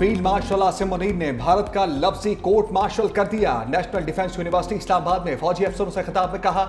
Field marshal Asim Munir ने भारत का लफ्जी court martial कर दिया। नेशनल डिफेंस यूनिवर्सिटी इस्लामाबाद में फौजी अफसरों से खिताब में कहा,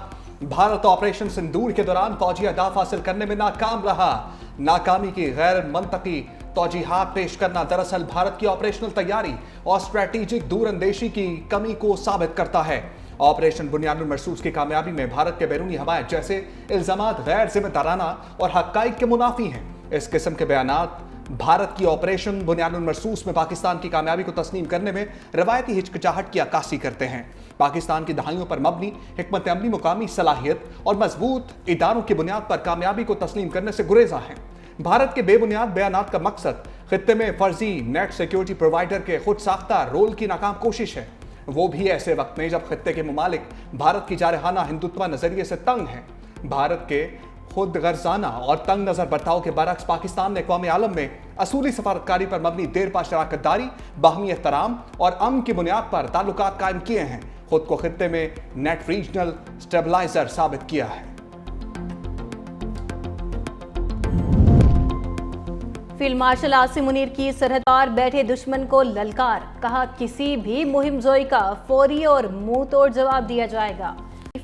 भारत ऑपरेशन सिंदूर के दौरान फौजी अहदाफ हासिल करने में नाकाम रहा। नाकामी की गैर मंतकी तौजीहात पेश करना दरअसल भारत की ऑपरेशनल तैयारी और स्ट्रेटेजिक दूरअंदेशी की कमी को साबित करता है। ऑपरेशन बुनियादुल मरसूस की कामयाबी में भारत के बैरूनी हमायत जैसे इल्जामात गैर जिम्मेदाराना और हक़ाइक़ के मुनाफी हैं। इस किस्म के बयानात भारत की ऑपरेशन बुनियादुल मरसूस में पाकिस्तान की कामयाबी को तस्लीम करने में रवायती हिचकिचाहट की अक्कासी करते हैं। पाकिस्तान की दहाइयों पर मबनी हिकमत अमली मुकामी सलाहियत और मजबूत इदारों की बुनियाद पर कामयाबी को तस्लीम करने से गुरेजा है। भारत के बेबुनियाद बयानात का मकसद खित्ते में फर्जी नेट सिक्योरिटी प्रोवाइडर के खुद साख्ता रोल की नाकाम कोशिश है, वो भी ऐसे वक्त में जब खित्ते के ममालिक भारत की जारहाना हिंदुत्व नजरिए से तंग हैं। भारत के खुद गर्जाना और तंग नजर बर्ताव के बरक्स पाकिस्तान ने कौम आलम में असूली सफारतकारी पर मबनी देरपा शराकतदारी, बाहमी एहतराम और अमन की बुनियाद पर ताल्लुकात कायम किए हैं, खुद को खित्ते में नेट रीजनल स्टेबलाइजर साबित किया है। फील्ड मार्शल आसिम मुनीर की सरहद पार बैठे दुश्मन को ललकार, कहा किसी भी मुहिमजोई का फौरी और मुंह तोड़ जवाब दिया जाएगा।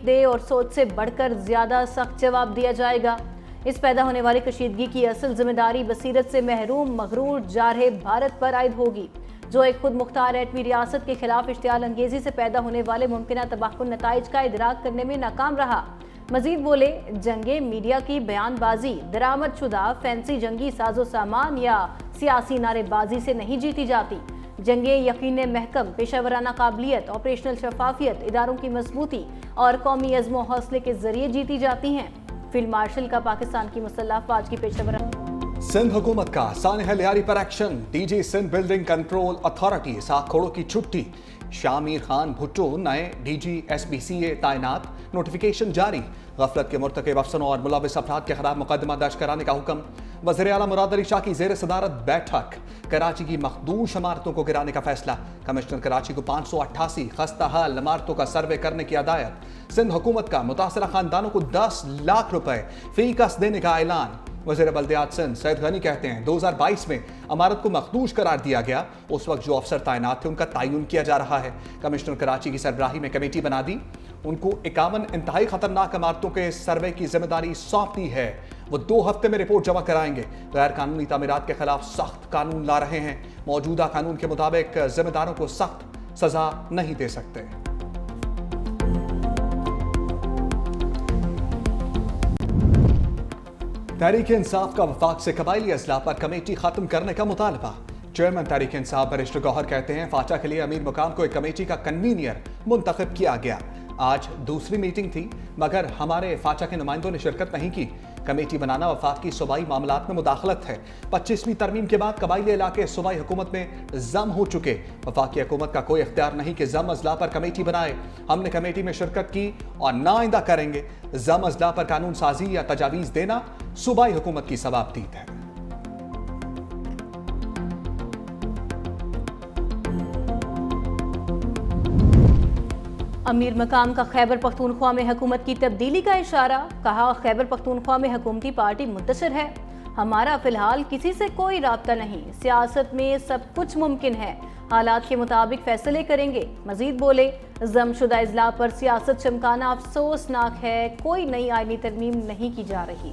दे और सोच से बढ़कर ज्यादा सख्त जवाब दिया जाएगा। इस पैदा होने वाली कशीदगी की असल जिम्मेदारी बसीरत से महरूम मगरूर जा रहे भारत पर आयद होगी, जो एक खुद मुख्तार एटमी रियासत के खिलाफ इश्तियाल अंगेजी से पैदा होने वाले मुमकिन तबाहकुन नताइज का इदराक करने में नाकाम रहा। मजीद बोले, जंगे मीडिया की बयानबाजी, दरामद शुदा फैंसी जंगी साजो सामान या सियासी नारेबाजी से नहीं जीती जाती। जंगे यकीन महकम, पेशावराना काबिलियत, ऑपरेशनल शफाफियत, इदारों की मजबूती और कौमी अज़्म हौसले के जरिए जीती जाती हैं। फील्ड मार्शल का पाकिस्तान की मुसल्लह अफवाज की पेशेवराना। सिंध हुकूमत का सानह लियारी पर action, DG Sindh building control authority 7 crore की छुट्टी। शामिर खान भुट्टो नए डीजी SBCA तैनात, नोटिफिकेशन जारी। गफलत के मुर्तकिब अफसरों और मुलविस अफराद के खिलाफ मुकदमा दर्ज कराने का हुक्म। वज़ीर आला मुराद अली शाह की ज़ेर सदारत बैठक। कराची की मखदूश इमारतों को गिराने का फैसला। कमिश्नर कराची को 588 खस्ता हाल इमारतों का सर्वे करने की हदायत। सिंध हुकूमत का मुतासरा खानदानों को 10 लाख रुपए फी कस देने का ऐलान। वज़ीर बल्दियात सिंध सैयद गनी कहते हैं 2022 में इमारत को मखदूश करार दिया गया, उस वक्त जो अफसर तैनात थे उनका तयन किया जा रहा है। कमिश्नर कराची की सरबराही में कमेटी बना दी, उनको 51 इंतहाई खतरनाक इमारतों के सर्वे की जिम्मेदारी सौंप दी है। वो 2 हफ्ते में रिपोर्ट जमा कराएंगे। गैर कानूनी तामीरात के खिलाफ सख्त कानून ला रहे हैं। मौजूदा कानून के मुताबिक जिम्मेदारों को सख्त सजा नहीं दे सकते। तहरीक इंसाफ का वफाक से कबायली अजला पर कमेटी खत्म करने का मुतालबा। चेयरमैन तहरीक इंसाफ बैरिस्टर गौहर कहते हैं फाचा के लिए अमीर मुकाम को एक कमेटी का कन्वीनियर मुंतखब किया गया। आज दूसरी मीटिंग थी मगर हमारे फाचा के नुमाइंदों ने शिरकत नहीं की। कमेटी बनाना वफाक की सूबाई मामलात में मुदाखलत है। 25वीं तरमीम के बाद कबायली इलाके सूबाई हुकूमत में जम हो चुके। वफाकी हुकूमत का कोई इख्तियार नहीं कि जम अजला पर कमेटी बनाए। हमने कमेटी में शिरकत की और ना आइंदा करेंगे। जम अजला पर कानून साजी या तजावीज देना सूबाई हुकूमत की सवाबदीद है। अमीर मकाम का खैबर पख्तूनख्वा में हुकूमत की तब्दीली का इशारा, कहा खैबर पख्तूनख्वा में हुकूमती पार्टी मुंतशिर है, हमारा फिलहाल किसी से कोई राब्ता नहीं, सियासत में सब कुछ मुमकिन है, हालात के मुताबिक फैसले करेंगे। मजीद बोले, जमशुदा इजला पर सियासत चमकाना अफसोसनाक है, कोई नई आईनी तरमीम नहीं की जा रही।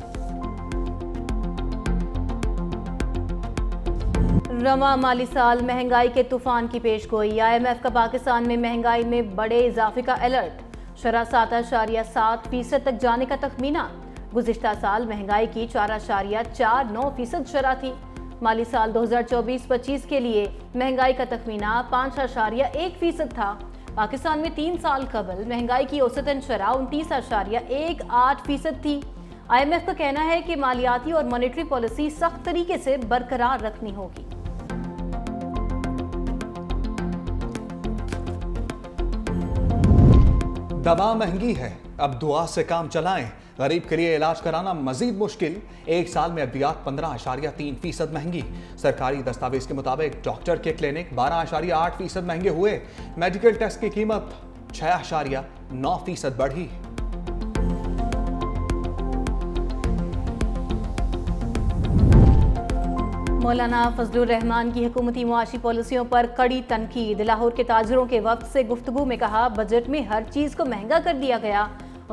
रवा माली साल महंगाई के तूफान की पेशगोई। IMF का पाकिस्तान में महंगाई में बड़े इजाफे का अलर्ट। शरह 7.7% तक जाने का तखमीना। गुज़िश्ता साल महंगाई की 4.49% शरह थी। माली साल 2024-25 के लिए महंगाई का तखमीना 5.1% था। पाकिस्तान में 3 साल कबल महंगाई की औसतन शरह 29.18% थी। IMF का कहना है कि मालियाती और मॉनेटरी पॉलिसी सख्त तरीके से बरकरार रखनी होगी। दवा महंगी है, अब दुआ से काम चलाएं। गरीब के लिए इलाज कराना मजीद मुश्किल। एक साल में अद्वियात 15.3% महंगी। सरकारी दस्तावेज के मुताबिक डॉक्टर के क्लिनिक 12.8% महंगे हुए। मेडिकल टेस्ट की कीमत 6.9% बढ़ी। मौलाना फजलुर रहमान की हुकूमती मुआशी पॉलिसियों पर कड़ी तनकीद। लाहौर के ताजरों के वक्त से गुफ्तगू में कहा, बजट में हर चीज़ को महंगा कर दिया गया,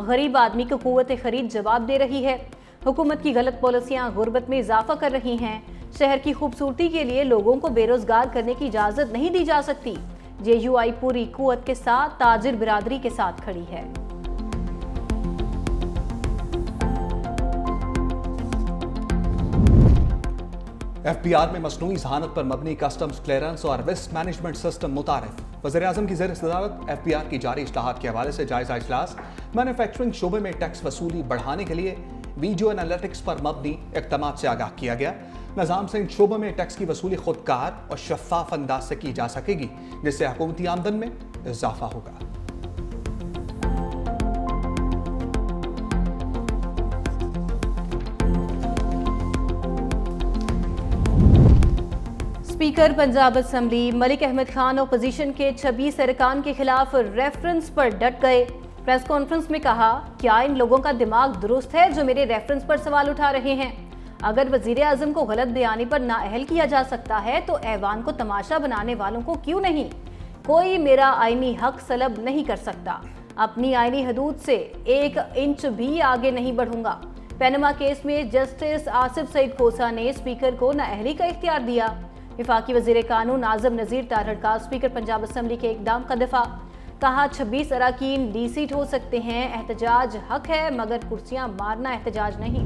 गरीब आदमी को कुव्वत खरीद जवाब दे रही है। हुकूमत की गलत पॉलिसियाँ गुर्बत में इजाफा कर रही हैं। शहर की खूबसूरती के लिए लोगों को बेरोजगार करने की इजाज़त नहीं दी जा सकती। JUI पूरी कुव्वत के साथ ताजिर बिरादरी के साथ खड़ी है। FBR में मसनूई ज़हानत पर मबनी कस्टम्स क्लियरेंस और रिस्क मैनेजमेंट सिस्टम मुतारिफ। वज़ीर-ए-आज़म की ज़ेर सदारत FBR की जारी इस्लाहात के हवाले से जायज़ा इजलास। मैन्युफैक्चरिंग शोबे में टैक्स वसूली बढ़ाने के लिए वीडियो एनालिटिक्स पर मबनी इक़दामात से आगाह किया गया। निज़ाम से इन शोबों में टैक्स की वसूली खुदकार और शफ़ाफ अंदाज से की जा सकेगी, जिससे हुकूमती आमदन में इजाफा होगा। Speaker Punjab assembly Malik Ahmad Khan opposition के 26 अरकान के खिलाफ रेफरेंस पर डट गए। प्रेस कॉन्फ्रेंस में कहा, क्या इन लोगों का दिमाग दुरुस्त है जो मेरे रेफरेंस पर सवाल उठा रहे हैं? अगर वजीर आजम को गलत बयानी पर नाअहल किया जा सकता है तो ऐवान को तमाशा बनाने वालों को क्यों नहीं? कोई मेरा आईनी हक सलब नहीं कर सकता। अपनी आईनी हदूद से 1 इंच भी आगे नहीं बढ़ूंगा। पैनमा केस में जस्टिस आसिफ सईद खोसा ने स्पीकर को नाअहली का इख्तियार दिया। वफाकी वजीर कानून आजम नज़ीर तारड़ का स्पीकर पंजाब असम्बली के इक़दाम का दिफा। कहा, 26 अराकीन डीसीट हो सकते हैं, एहतजाज हक है मगर कुर्सियां मारना एहतजाज नहीं।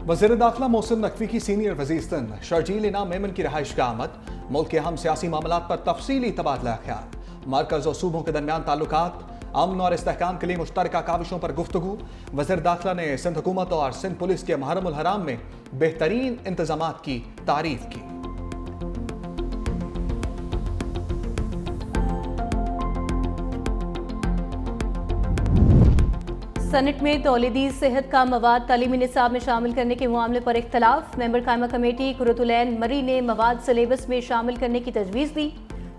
वज़ीर दाखिला मोहसिन नकवी की सीनियर वज़ीर शर्जील इनाम मेमन की रहाइश का आमद। मुल्क के अहम सियासी मामलात पर तफसीली तबादला ख्याल। मरकज़ और सूबों के दरमियान ताल्लुकात, अमन और इस्तेहकाम के लिए मुश्तरका काविशों पर गुफ्तगू। वज़ीर दाखिला ने सिंध हुकूमत और सिंध पुलिस के मुहर्रम उल हराम में बेहतरीन इंतजामात की तारीफ की। सेनेट में तौलीदी सेहत का मवाद तालीमी निसाब में शामिल करने के मामले पर इख्तलाफ। मेंबर कायमा कमेटी कुरतुलैन मरी ने मवाद सिलेबस में शामिल करने की तजवीज़ दी।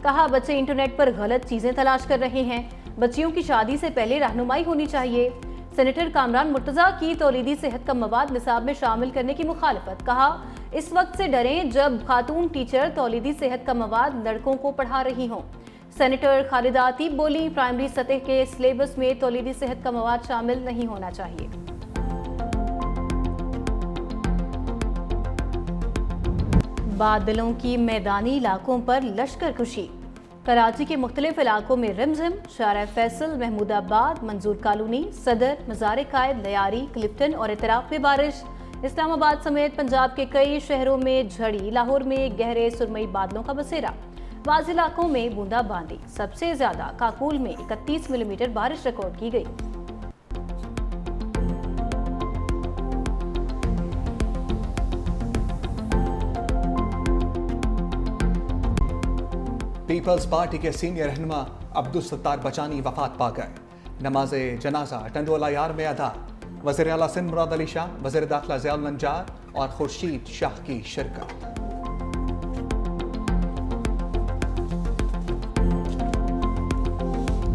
कहा, बच्चे इंटरनेट पर गलत चीज़ें तलाश कर रहे हैं, बच्चियों की शादी से पहले रहनुमाई होनी चाहिए। सेनेटर कामरान मुर्तज़ा की तौलीदी सेहत का मवाद निसाब में शामिल करने की मुखालफत। कहा, इस वक्त से डरें जब खातून टीचर तौलीदी सेहत का मवाद लड़कों को पढ़ा रही हों। सेनेटर खालिदा आतीब बोली, प्राइमरी सतह के सिलेबस में तौलीदी सेहत का मवाद शामिल नहीं होना चाहिए। बादलों की मैदानी इलाकों पर लश्कर कुशी। कराची के मुख्तलिफ इलाकों में रिमझिम। शारा फैसल, महमूदाबाद, मंजूर कॉलोनी, सदर, मज़ार कायद, लयारी, क्लिफ्टन और इतराफ में बारिश। इस्लामाबाद समेत पंजाब के कई शहरों में झड़ी। लाहौर में गहरे सुरमई बादलों का बसेरा। बाज़ इलाकों में बूंदाबांदी। सबसे ज्यादा काकुल में 31 मिलीमीटर बारिश रिकॉर्ड की गई। पीपल्स पार्टी के सीनियर रहनुमा अब्दुल सत्तार बचानी वफात पा गए। नमाज जनाजा टंडोला यार में अदा। वज़ीर आला सिंध मुराद अली शाह, वज़ीर दाखिला ज़ियाउल नज्जार और खुर्शीद शाह की शिरकत।